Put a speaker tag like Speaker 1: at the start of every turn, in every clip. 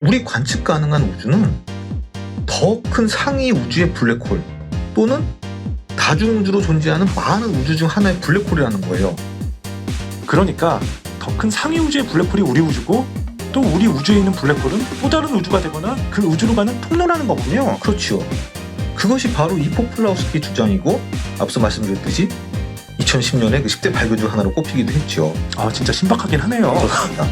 Speaker 1: 우리 관측 가능한 우주는 더 큰 상위 우주의 블랙홀 또는 다중우주로 존재하는 많은 우주 중 하나의 블랙홀이라는 거예요.
Speaker 2: 그러니까 더 큰 상위 우주의 블랙홀이 우리 우주고, 또 우리 우주에 있는 블랙홀은 또 다른 우주가 되거나 그 우주로 가는 통로라는 거군요.
Speaker 1: 그렇지요. 그것이 바로 이 포플라우스키 주장이고, 앞서 말씀드렸듯이 2010년에 그 10대 발견 중 하나로 꼽히기도 했죠.
Speaker 2: 아, 진짜 신박하긴 하네요.
Speaker 1: 그렇습니다.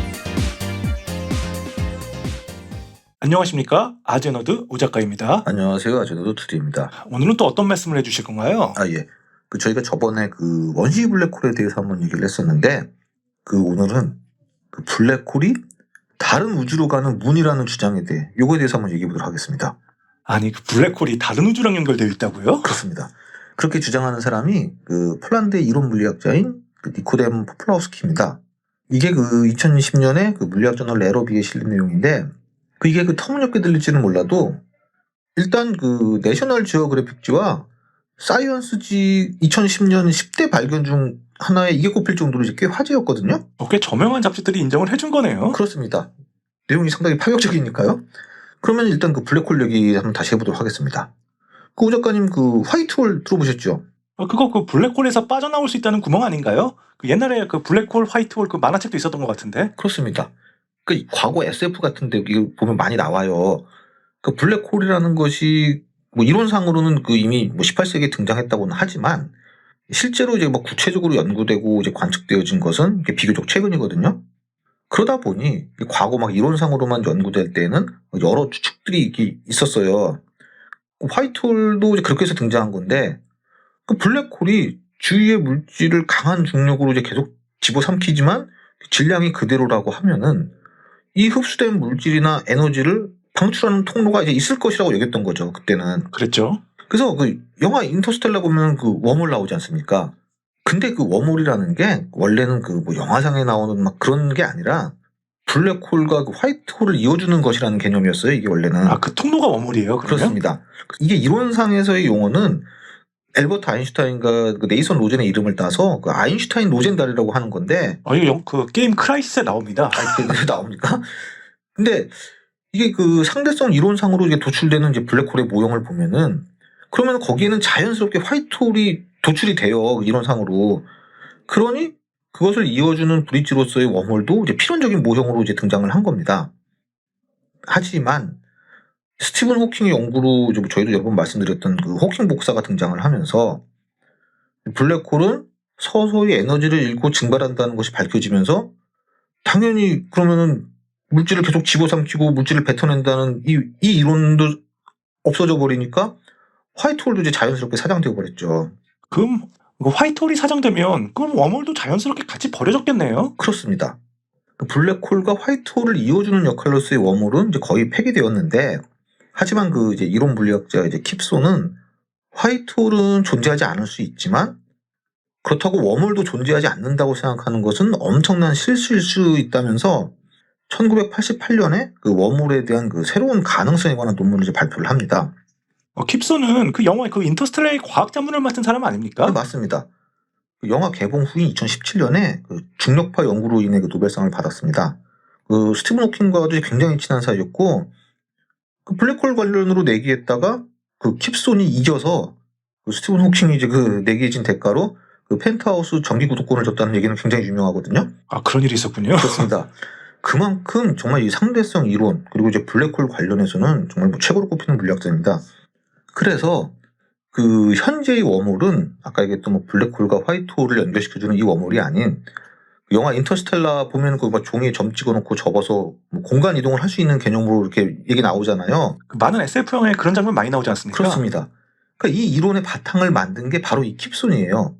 Speaker 2: 안녕하십니까, 아제너드 오 작가입니다.
Speaker 1: 안녕하세요. 아제너드 투디입니다.
Speaker 2: 오늘은 또 어떤 말씀을 해주실 건가요?
Speaker 1: 예. 저희가 저번에 그 원시 블랙홀에 대해서 한번 얘기를 했었는데, 오늘은 그 블랙홀이 다른 우주로 가는 문이라는 주장에 대해, 요거에 대해서 한번 얘기해 보도록 하겠습니다.
Speaker 2: 아니, 그 블랙홀이 다른 우주랑 연결되어 있다고요?
Speaker 1: 그렇습니다. 그렇게 주장하는 사람이 그 폴란드의 이론 물리학자인 그 니코뎀 포플라우스키입니다. 이게 그 2010년에 그 물리학 저널 에러비에 실린 내용인데, 이게 그 터무니없게 들릴지는 몰라도 일단 그 내셔널 지오그래픽지와 사이언스지 2010년 10대 발견 중 하나에 이게 꼽힐 정도로 이제 꽤 화제였거든요.
Speaker 2: 꽤 저명한 잡지들이 인정을 해준 거네요.
Speaker 1: 그렇습니다. 내용이 상당히 파격적이니까요. 그러면 일단 그 블랙홀 얘기 한번 다시 해보도록 하겠습니다. 오 작가님 그 화이트홀 들어보셨죠?
Speaker 2: 그거 그 블랙홀에서 빠져나올 수 있다는 구멍 아닌가요? 그 옛날에 그 블랙홀, 화이트홀 그 만화책도 있었던 것 같은데.
Speaker 1: 그렇습니다. 그 과거 SF 같은데 이거 보면 많이 나와요. 그 블랙홀이라는 것이 뭐 이론상으로는 그 이미 뭐 18세기에 등장했다고는 하지만 실제로 이제 뭐 구체적으로 연구되고 이제 관측되어진 것은 이게 비교적 최근이거든요. 그러다 보니 과거 막 이론상으로만 연구될 때는 여러 추측들이 이게 있었어요. 화이트홀도 이제 그렇게 해서 등장한 건데, 그 블랙홀이 주위의 물질을 강한 중력으로 이제 계속 집어삼키지만 질량이 그대로라고 하면은 이 흡수된 물질이나 에너지를 방출하는 통로가 이제 있을 것이라고 여겼던 거죠, 그때는.
Speaker 2: 그랬죠.
Speaker 1: 그래서 그 영화 인터스텔라 보면 그 웜홀 나오지 않습니까? 근데 그 웜홀이라는 게 원래는 그 뭐 영화상에 나오는 막 그런 게 아니라 블랙홀과 그 화이트홀을 이어주는 것이라는 개념이었어요, 이게 원래는.
Speaker 2: 그 통로가 워물이에요, 그러면?
Speaker 1: 그렇습니다. 이게 이론상에서의 용어는 엘버트 아인슈타인과 그 네이선 로젠의 이름을 따서 그 아인슈타인 로젠다리라고 하는 건데.
Speaker 2: 이거 그 게임 크라이시스에 나옵니다.
Speaker 1: 나옵니까? 근데 이게 그 상대성 이론상으로 이게 도출되는 이제 블랙홀의 모형을 보면은, 그러면 거기에는 자연스럽게 화이트홀이 도출이 돼요, 이론상으로. 그러니 그것을 이어주는 브릿지로서의 웜홀도 이제 필연적인 모형으로 이제 등장을 한 겁니다. 하지만 스티븐 호킹의 연구로 이제 저희도 여러 번 말씀드렸던 그 호킹 복사가 등장을 하면서 블랙홀은 서서히 에너지를 잃고 증발한다는 것이 밝혀지면서, 당연히 그러면은 물질을 계속 집어삼키고 물질을 뱉어낸다는 이 이론도 없어져 버리니까 화이트홀도 이제 자연스럽게 사장되어 버렸죠.
Speaker 2: 그럼 화이트홀이 사장되면 그럼 웜홀도 자연스럽게 같이 버려졌겠네요?
Speaker 1: 그렇습니다. 블랙홀과 화이트홀을 이어주는 역할로서의 웜홀은 이제 거의 폐기되었는데, 하지만 그 이제 이론 물리학자 이제 킵소는 화이트홀은 존재하지 않을 수 있지만 그렇다고 웜홀도 존재하지 않는다고 생각하는 것은 엄청난 실수일 수 있다면서 1988년에 그 웜홀에 대한 그 새로운 가능성에 관한 논문을 이제 발표를 합니다.
Speaker 2: 킵소는 그 영화 그 인터스텔라의 과학 자문을 맡은 사람 아닙니까?
Speaker 1: 네, 맞습니다. 그 영화 개봉 후인 2017년에 그 중력파 연구로 인해 그 노벨상을 받았습니다. 그 스티븐 호킹과도 굉장히 친한 사이였고, 그 블랙홀 관련으로 내기했다가 그 킵손이 이겨서 그 스티븐 호킹이 이제 그 내기에 진 대가로 그 펜트하우스 정기 구독권을 줬다는 얘기는 굉장히 유명하거든요.
Speaker 2: 그런 일이 있었군요.
Speaker 1: 그렇습니다. 그만큼 정말 이 상대성 이론 그리고 이제 블랙홀 관련해서는 정말 뭐 최고로 꼽히는 물리학자입니다. 그래서 그 현재의 웜홀은 아까 얘기했던 뭐 블랙홀과 화이트홀을 연결시켜주는 이 웜홀이 아닌, 영화 인터스텔라 보면 그 막 종이에 점 찍어놓고 접어서 뭐 공간 이동을 할 수 있는 개념으로 이렇게 얘기 나오잖아요.
Speaker 2: 많은 SF 영화에 그런 장면 많이 나오지 않습니까?
Speaker 1: 그렇습니다. 그러니까 이 이론의 바탕을 만든 게 바로 이 킵손이에요.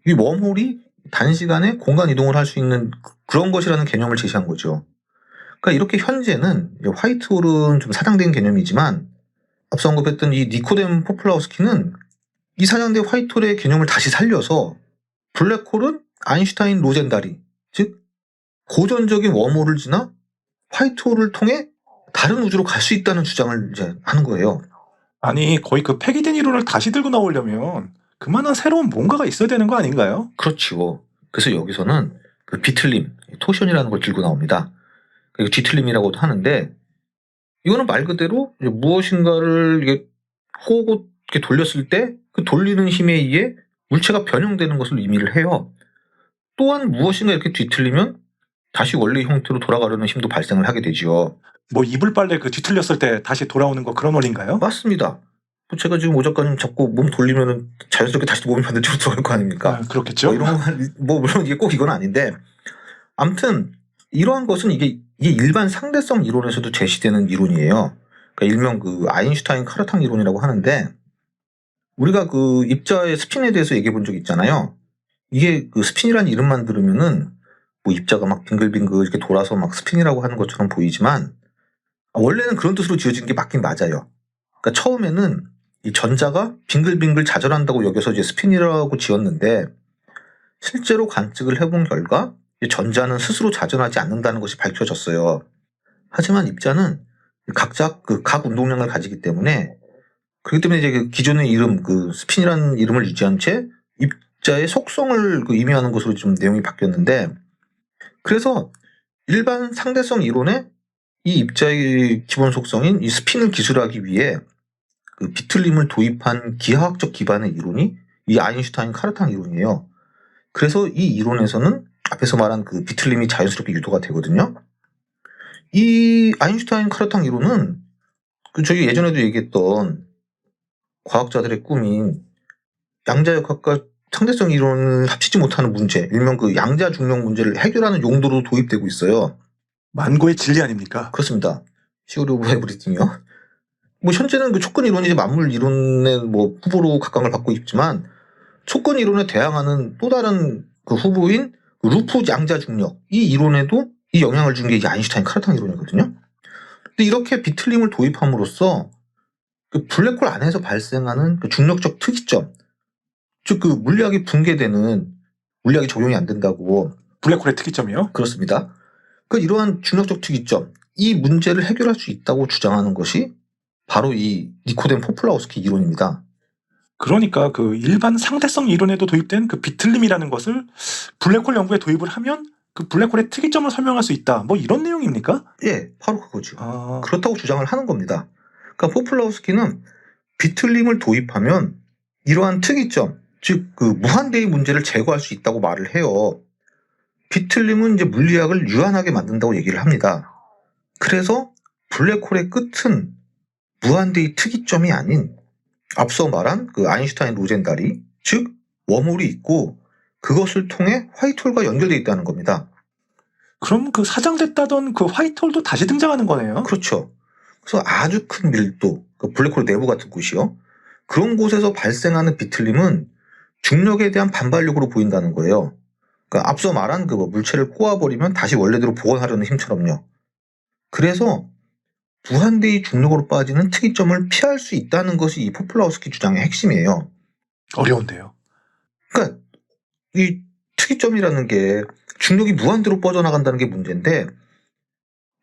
Speaker 1: 이 웜홀이 단시간에 공간 이동을 할 수 있는 그런 것이라는 개념을 제시한 거죠. 그러니까 이렇게 현재는 화이트홀은 좀 사장된 개념이지만, 앞서 언급했던 이 니코뎀 포플라우스키는 이 사장된 화이트홀의 개념을 다시 살려서 블랙홀은 아인슈타인 로젠다리, 즉 고전적인 웜홀을 지나 화이트홀을 통해 다른 우주로 갈 수 있다는 주장을 이제 하는 거예요.
Speaker 2: 아니, 거의 그 폐기된 이론을 다시 들고 나오려면 그만한 새로운 뭔가가 있어야 되는 거 아닌가요?
Speaker 1: 그렇죠. 그래서 여기서는 그 비틀림, 토션이라는 걸 들고 나옵니다. 그리고 뒤틀림이라고도 하는데, 이거는 말 그대로 이제 무엇인가를 이게 호고 이렇게 돌렸을 때 그 돌리는 힘에 의해 물체가 변형되는 것을 의미를 해요. 또한 무엇인가 이렇게 뒤틀리면 다시 원래 형태로 돌아가려는 힘도 발생을 하게 되지요.
Speaker 2: 뭐 이불 빨래 그 뒤틀렸을 때 다시 돌아오는 거 그런 원리인가요?
Speaker 1: 맞습니다. 뭐 제가 지금 오 작가님 잡고 몸 돌리면은 자연스럽게 다시 몸이 반대쪽으로 들어갈 거 아닙니까?
Speaker 2: 그렇겠죠.
Speaker 1: 뭐 이런 거, 뭐 물론 이게 꼭 이건 아닌데, 아무튼 이러한 것은 이게 일반 상대성 이론에서도 제시되는 이론이에요. 그러니까 일명 그 아인슈타인 카르탕 이론이라고 하는데, 우리가 그 입자의 스핀에 대해서 얘기해 본 적 있잖아요. 이게 그 스핀이라는 이름만 들으면은 뭐 입자가 막 빙글빙글 이렇게 돌아서 막 스핀이라고 하는 것처럼 보이지만, 원래는 그런 뜻으로 지어진 게 맞긴 맞아요. 그러니까 처음에는 이 전자가 빙글빙글 자전한다고 여겨서 이제 스핀이라고 지었는데, 실제로 관측을 해본 결과 이 전자는 스스로 자전하지 않는다는 것이 밝혀졌어요. 하지만 입자는 각자 그 각 운동량을 가지기 때문에, 그렇기 때문에 이제 그 기존의 이름 그 스핀이라는 이름을 유지한 채 입자의 속성을 그 의미하는 것으로 좀 내용이 바뀌었는데, 그래서 일반 상대성 이론에 이 입자의 기본 속성인 이 스핀을 기술하기 위해 그 비틀림을 도입한 기하학적 기반의 이론이 이 아인슈타인 카르탕 이론이에요. 그래서 이 이론에서는 앞에서 말한 그 비틀림이 자연스럽게 유도가 되거든요. 이 아인슈타인 카르탕 이론은 그 저희 예전에도 얘기했던 과학자들의 꿈인 양자역학과 상대성 이론을 합치지 못하는 문제, 일명 그 양자 중력 문제를 해결하는 용도로 도입되고 있어요.
Speaker 2: 만고의 진리 아닙니까?
Speaker 1: 그렇습니다. 시오리 오브 에브리띵이요. 뭐 현재는 그 촉근 이론이 이제 만물 이론의 뭐 후보로 각광을 받고 있지만, 촉근 이론에 대항하는 또 다른 그 후보인 루프 양자 중력, 이 이론에도 이 영향을 준 게 이제 아인슈타인 카르탕 이론이거든요. 근데 이렇게 비틀림을 도입함으로써 그 블랙홀 안에서 발생하는 그 중력적 특이점, 즉 그 물리학이 붕괴되는, 물리학이 적용이 안 된다고.
Speaker 2: 블랙홀의 특이점이요?
Speaker 1: 그렇습니다. 그 이러한 중력적 특이점, 이 문제를 해결할 수 있다고 주장하는 것이 바로 이 니코덴 포플라우스키 이론입니다.
Speaker 2: 그러니까 그 일반 상대성 이론에도 도입된 그 비틀림이라는 것을 블랙홀 연구에 도입을 하면 그 블랙홀의 특이점을 설명할 수 있다. 뭐 이런 내용입니까?
Speaker 1: 예, 바로 그거죠.
Speaker 2: 아,
Speaker 1: 그렇다고 주장을 하는 겁니다. 그러니까 포플라우스키는 비틀림을 도입하면 이러한 특이점, 즉 그 무한대의 문제를 제거할 수 있다고 말을 해요. 비틀림은 이제 물리학을 유한하게 만든다고 얘기를 합니다. 그래서 블랙홀의 끝은 무한대의 특이점이 아닌 앞서 말한 그 아인슈타인 로젠다리, 즉 웜홀이 있고 그것을 통해 화이트홀과 연결되어 있다는 겁니다.
Speaker 2: 그럼 그 사장됐다던 그 화이트홀도 다시 등장하는 거네요.
Speaker 1: 그렇죠. 그래서 아주 큰 밀도, 그 블랙홀 내부 같은 곳이요. 그런 곳에서 발생하는 비틀림은 중력에 대한 반발력으로 보인다는 거예요. 그러니까 앞서 말한 그 물체를 꼬아버리면 다시 원래대로 복원하려는 힘처럼요. 그래서 무한대의 중력으로 빠지는 특이점을 피할 수 있다는 것이 이 포플라우스키 주장의 핵심이에요.
Speaker 2: 어려운데요.
Speaker 1: 그러니까 이 특이점이라는 게 중력이 무한대로 뻗어나간다는 게 문제인데,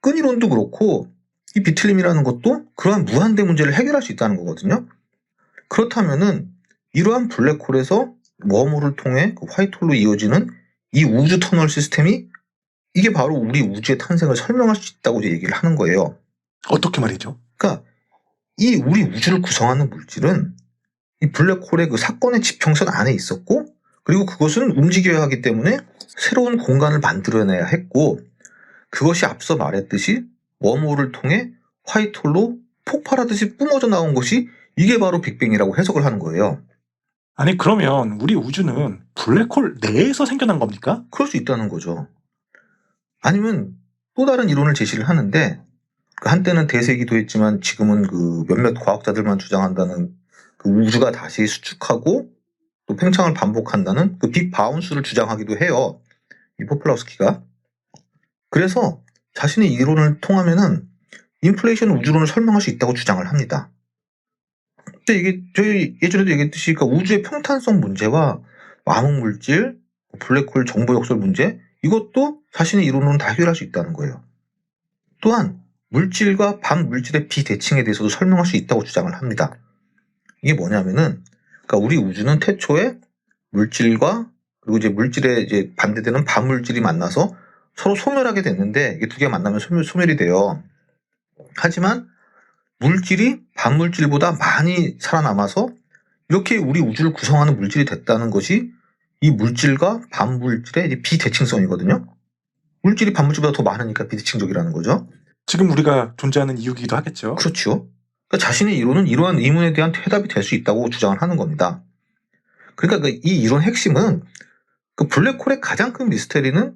Speaker 1: 끈이론도 그렇고 이 비틀림이라는 것도 그러한 무한대 문제를 해결할 수 있다는 거거든요. 그렇다면은 이러한 블랙홀에서 웜홀을 통해 그 화이트홀로 이어지는 이 우주 터널 시스템이, 이게 바로 우리 우주의 탄생을 설명할 수 있다고 이제 얘기를 하는 거예요.
Speaker 2: 어떻게 말이죠?
Speaker 1: 그러니까 이 우리 우주를 구성하는 물질은 이 블랙홀의 그 사건의 지평선 안에 있었고, 그리고 그것은 움직여야 하기 때문에 새로운 공간을 만들어내야 했고, 그것이 앞서 말했듯이 웜홀을 통해 화이트홀로 폭발하듯이 뿜어져 나온 것이, 이게 바로 빅뱅이라고 해석을 하는 거예요.
Speaker 2: 아니 그러면 우리 우주는 블랙홀 내에서 생겨난 겁니까?
Speaker 1: 그럴 수 있다는 거죠. 아니면 또 다른 이론을 제시를 하는데, 그 한때는 대세이기도 했지만 지금은 그 몇몇 과학자들만 주장한다는 그 우주가 다시 수축하고 또 팽창을 반복한다는 그 빅 바운스를 주장하기도 해요. 이 포플라우스키가. 그래서 자신의 이론을 통하면은 인플레이션 우주론을 설명할 수 있다고 주장을 합니다. 근데 이게 저희 예전에도 얘기했듯이 그러니까 우주의 평탄성 문제와 암흑물질, 블랙홀 정보 역설 문제, 이것도 자신의 이론으로는 다 해결할 수 있다는 거예요. 또한 물질과 반물질의 비대칭에 대해서도 설명할 수 있다고 주장을 합니다. 이게 뭐냐면은, 그러니까 우리 우주는 태초에 물질과 그리고 이제 물질에 이제 반대되는 반물질이 만나서 서로 소멸하게 됐는데, 이게 두 개가 만나면 소멸이 돼요. 하지만 물질이 반물질보다 많이 살아남아서 이렇게 우리 우주를 구성하는 물질이 됐다는 것이 이 물질과 반물질의 이제 비대칭성이거든요. 물질이 반물질보다 더 많으니까 비대칭적이라는 거죠.
Speaker 2: 지금 우리가 존재하는 이유기도 하겠죠.
Speaker 1: 그렇죠. 그러니까 자신의 이론은 이러한 의문에 대한 해답이 될 수 있다고 주장을 하는 겁니다. 그러니까 이 이론 핵심은 그 블랙홀의 가장 큰 미스테리는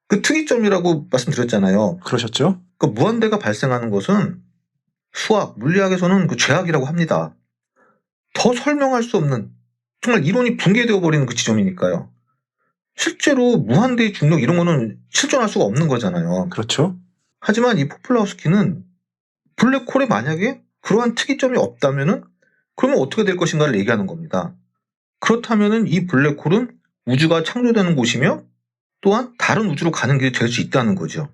Speaker 1: 그 특이점이라고 말씀드렸잖아요.
Speaker 2: 그러셨죠?
Speaker 1: 그 무한대가 발생하는 것은 수학, 물리학에서는 그 죄악이라고 합니다. 더 설명할 수 없는 정말 이론이 붕괴되어 버리는 그 지점이니까요. 실제로 무한대의 중력 이런 거는 실존할 수가 없는 거잖아요.
Speaker 2: 그렇죠.
Speaker 1: 하지만 이 포플라우스키는 블랙홀에 만약에 그러한 특이점이 없다면은 그러면 어떻게 될 것인가를 얘기하는 겁니다. 그렇다면은 이 블랙홀은 우주가 창조되는 곳이며 또한 다른 우주로 가는 길이 될 수 있다는 거죠.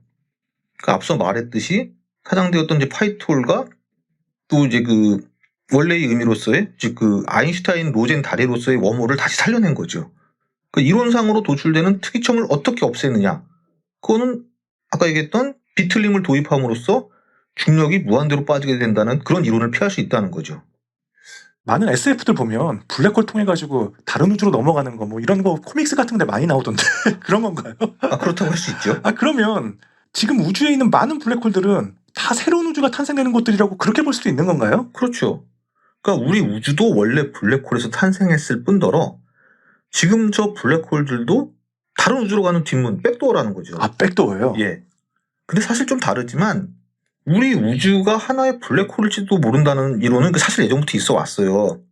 Speaker 1: 그러니까 앞서 말했듯이 사장되었던 이제 화이트홀과 또 이제 그 원래의 의미로서의 즉 그 아인슈타인 로젠 다리로서의 웜홀을 다시 살려낸 거죠. 그 이론상으로 도출되는 특이점을 어떻게 없애느냐? 그거는 아까 얘기했던 비틀림을 도입함으로써 중력이 무한대로 빠지게 된다는 그런 이론을 피할 수 있다는 거죠.
Speaker 2: 많은 SF들 보면 블랙홀 통해 가지고 다른 우주로 넘어가는 거 뭐 이런 거 코믹스 같은 데 많이 나오던데 그런 건가요?
Speaker 1: 그렇다고 할 수 있죠.
Speaker 2: 그러면 지금 우주에 있는 많은 블랙홀들은 다 새로운 우주가 탄생되는 것들이라고 그렇게 볼 수도 있는 건가요?
Speaker 1: 그렇죠. 그러니까 우리 우주도 원래 블랙홀에서 탄생했을 뿐더러 지금 저 블랙홀들도 다른 우주로 가는 뒷문, 백도어라는 거죠.
Speaker 2: 백도어예요?
Speaker 1: 예. 근데 사실 좀 다르지만 우리 우주가 하나의 블랙홀일지도 모른다는 이론은 사실 예전부터 있어 왔어요.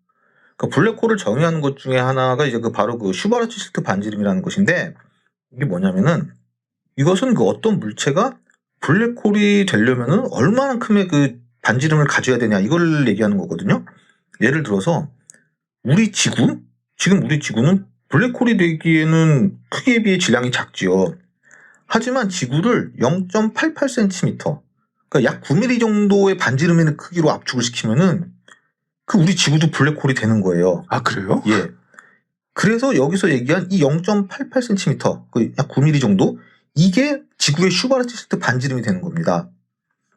Speaker 1: 그 블랙홀을 정의하는 것 중에 하나가 이제 바로 그 슈바르츠 실트 반지름이라는 것인데 이게 뭐냐면은 이것은 그 어떤 물체가 블랙홀이 되려면은 얼마만큼의 그 반지름을 가져야 되냐 이걸 얘기하는 거거든요. 예를 들어서 우리 지구, 지금 우리 지구는 블랙홀이 되기에는 크기에 비해 질량이 작지요. 하지만 지구를 0.88cm, 그러니까 약 9mm 정도의 반지름의 크기로 압축을 시키면은 그 우리 지구도 블랙홀이 되는 거예요.
Speaker 2: 그래요?
Speaker 1: 예. 그래서 여기서 얘기한 이 0.88cm, 그 약 9mm 정도, 이게 지구의 슈바르츠 실트 반지름이 되는 겁니다.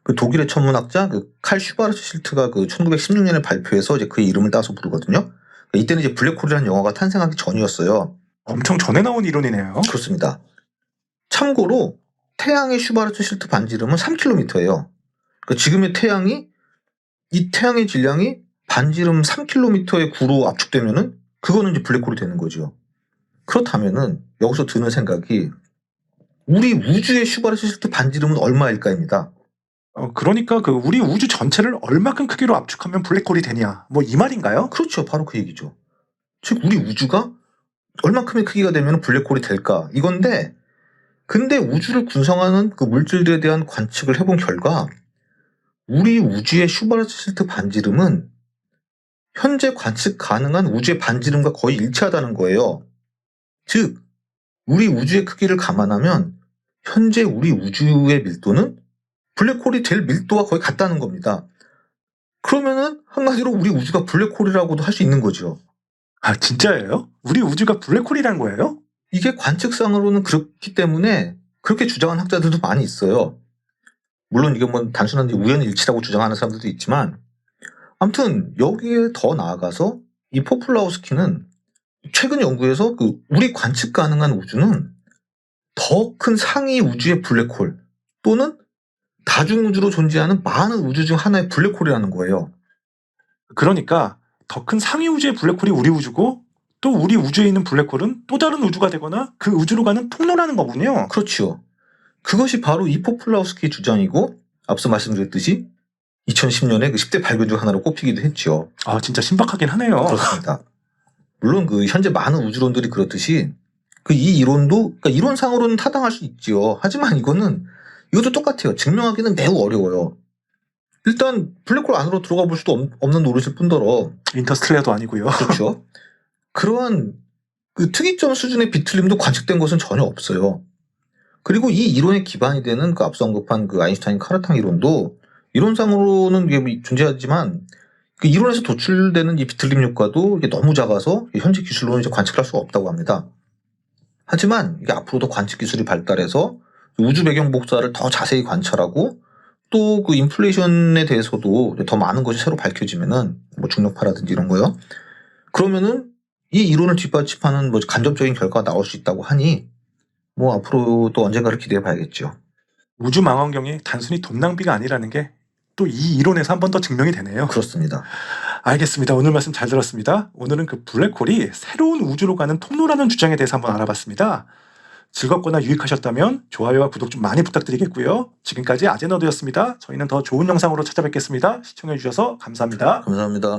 Speaker 1: 그 독일의 천문학자 그 칼 슈바르츠 실트가 그 1916년에 발표해서 이제 그의 이름을 따서 부르거든요. 이때는 이제 블랙홀이라는 영화가 탄생하기 전이었어요.
Speaker 2: 엄청 전에 나온 이론이네요.
Speaker 1: 그렇습니다. 참고로 태양의 슈바르츠 실트 반지름은 3km예요. 그러니까 지금의 태양이 이 태양의 질량이 반지름 3km의 구로 압축되면은 그거는 이제 블랙홀이 되는 거죠. 그렇다면은 여기서 드는 생각이 우리 우주의 슈바르츠 실트 반지름은 얼마일까입니다.
Speaker 2: 그러니까 그 우리 우주 전체를 얼마큼 크기로 압축하면 블랙홀이 되냐 뭐 이 말인가요?
Speaker 1: 그렇죠. 바로 그 얘기죠. 즉 우리 우주가 얼마큼의 크기가 되면 블랙홀이 될까 이건데 근데 우주를 구성하는 그 물질들에 대한 관측을 해본 결과 우리 우주의 슈바르츠 실트 반지름은 현재 관측 가능한 우주의 반지름과 거의 일치하다는 거예요. 즉 우리 우주의 크기를 감안하면 현재 우리 우주의 밀도는 블랙홀이 될 밀도와 거의 같다는 겁니다. 그러면은 한마디로 우리 우주가 블랙홀이라고도 할 수 있는 거죠.
Speaker 2: 진짜예요? 우리 우주가 블랙홀이란 거예요?
Speaker 1: 이게 관측상으로는 그렇기 때문에 그렇게 주장하는 학자들도 많이 있어요. 물론 이게 뭐 단순한 우연의 일치라고 주장하는 사람들도 있지만 아무튼 여기에 더 나아가서 이 포플라우스키는 최근 연구에서 그 우리 관측 가능한 우주는 더 큰 상위 우주의 블랙홀 또는 다중우주로 존재하는 많은 우주 중 하나의 블랙홀이라는 거예요.
Speaker 2: 그러니까 더 큰 상위 우주의 블랙홀이 우리 우주고 또 우리 우주에 있는 블랙홀은 또 다른 우주가 되거나 그 우주로 가는 통로라는 거군요.
Speaker 1: 그렇죠. 그것이 바로 이 포플라우스키의 주장이고 앞서 말씀드렸듯이 2010년에 그 10대 발견 중 하나로 꼽히기도 했죠.
Speaker 2: 진짜 신박하긴 하네요.
Speaker 1: 그렇습니다. 물론 그 현재 많은 우주론들이 그렇듯이 그 이 이론도 그러니까 이론상으로는 타당할 수 있지요. 하지만 이것도 똑같아요. 증명하기는 매우 어려워요. 일단 블랙홀 안으로 들어가 볼 수도 없는 노릇일 뿐더러
Speaker 2: 인터스텔라도 아니고요.
Speaker 1: 그렇죠. 그러한 그 특이점 수준의 비틀림도 관측된 것은 전혀 없어요. 그리고 이 이론의 기반이 되는 그 앞서 언급한 그 아인슈타인 카르탕 이론도 이론상으로는 이게 존재하지만 그 이론에서 도출되는 이 비틀림 효과도 이게 너무 작아서 현재 기술로는 이제 관측할 수가 없다고 합니다. 하지만 이게 앞으로도 관측 기술이 발달해서 우주 배경 복사를 더 자세히 관찰하고 또 그 인플레이션에 대해서도 더 많은 것이 새로 밝혀지면은 뭐 중력파라든지 이런 거요. 그러면은 이 이론을 뒷받침하는 뭐 간접적인 결과가 나올 수 있다고 하니 뭐 앞으로 또 언젠가를 기대해 봐야겠죠.
Speaker 2: 우주 망원경이 단순히 돈 낭비가 아니라는 게 또 이 이론에서 한 번 더 증명이 되네요.
Speaker 1: 그렇습니다.
Speaker 2: 알겠습니다. 오늘 말씀 잘 들었습니다. 오늘은 그 블랙홀이 새로운 우주로 가는 통로라는 주장에 대해서 한번 알아봤습니다. 즐겁거나 유익하셨다면 좋아요와 구독 좀 많이 부탁드리겠고요. 지금까지 아제너드였습니다. 저희는 더 좋은 영상으로 찾아뵙겠습니다. 시청해주셔서 감사합니다.
Speaker 1: 감사합니다.